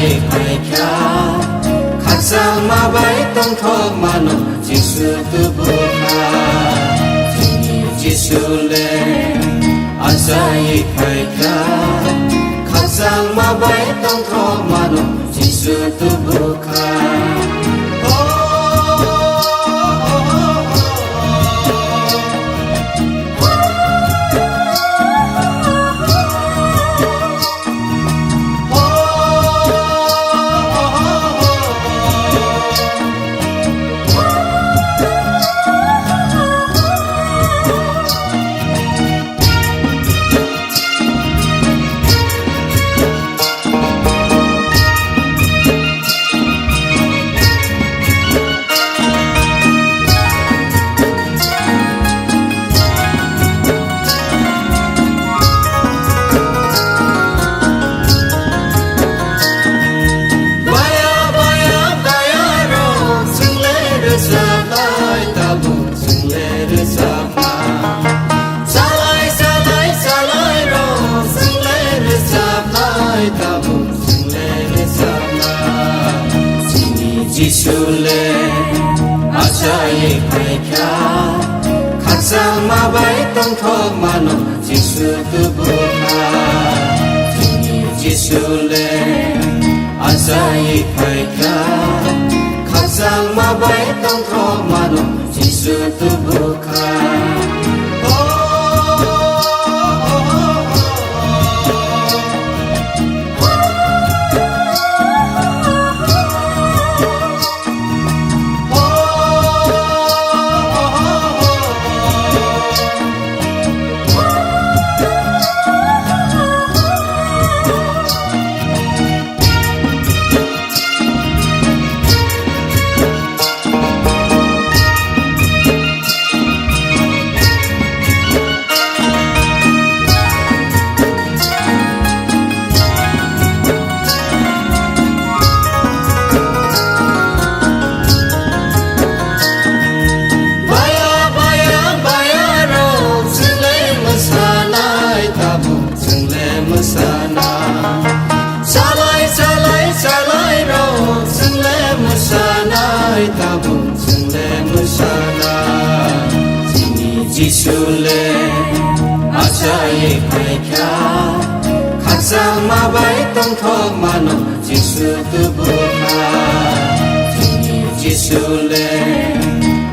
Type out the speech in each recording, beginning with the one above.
ye khai kya khasa ma bai tong tho mano jisu tu bukha jini jisu le asa ye khai kya khasa ma bai tong tho mano jisu tu bukha Jisu le asa ye khai kya khasa ma bai tong tho mano Jisu tu bukha Jisu le asa ye khai kya khasa ma bai tong tho mano Jisu tu bukha Jisu le asa ye khai kya khasa ma bai tong tho mano Jisu tu bukha Jisu le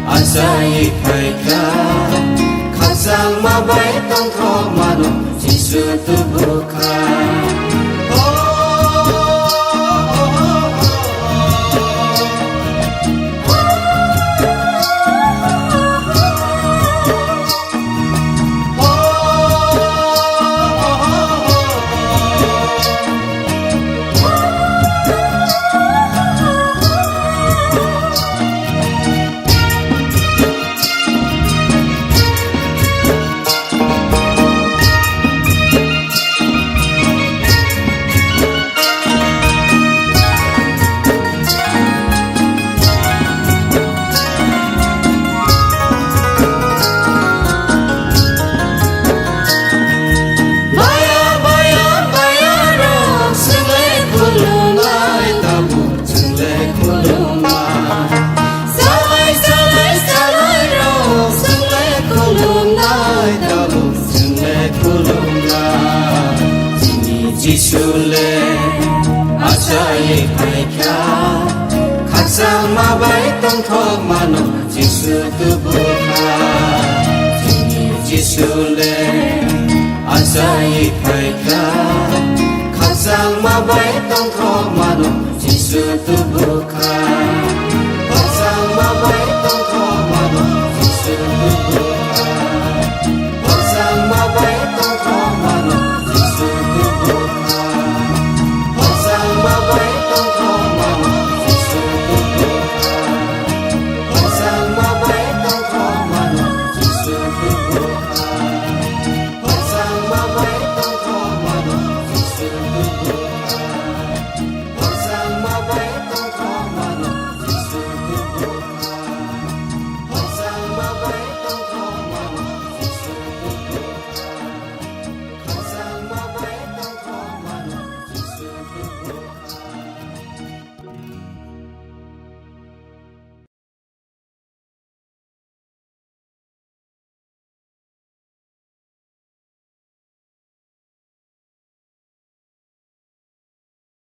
asa ye khai kya khasa ma bai tong tho mano Jisu tu bukha Jisu le asa ye khai kya khasa ma bai tong tho mano Jisu tu bukha Jisu le asa ye khai kya khasa ma bai tong tho mano Jisu tu bukha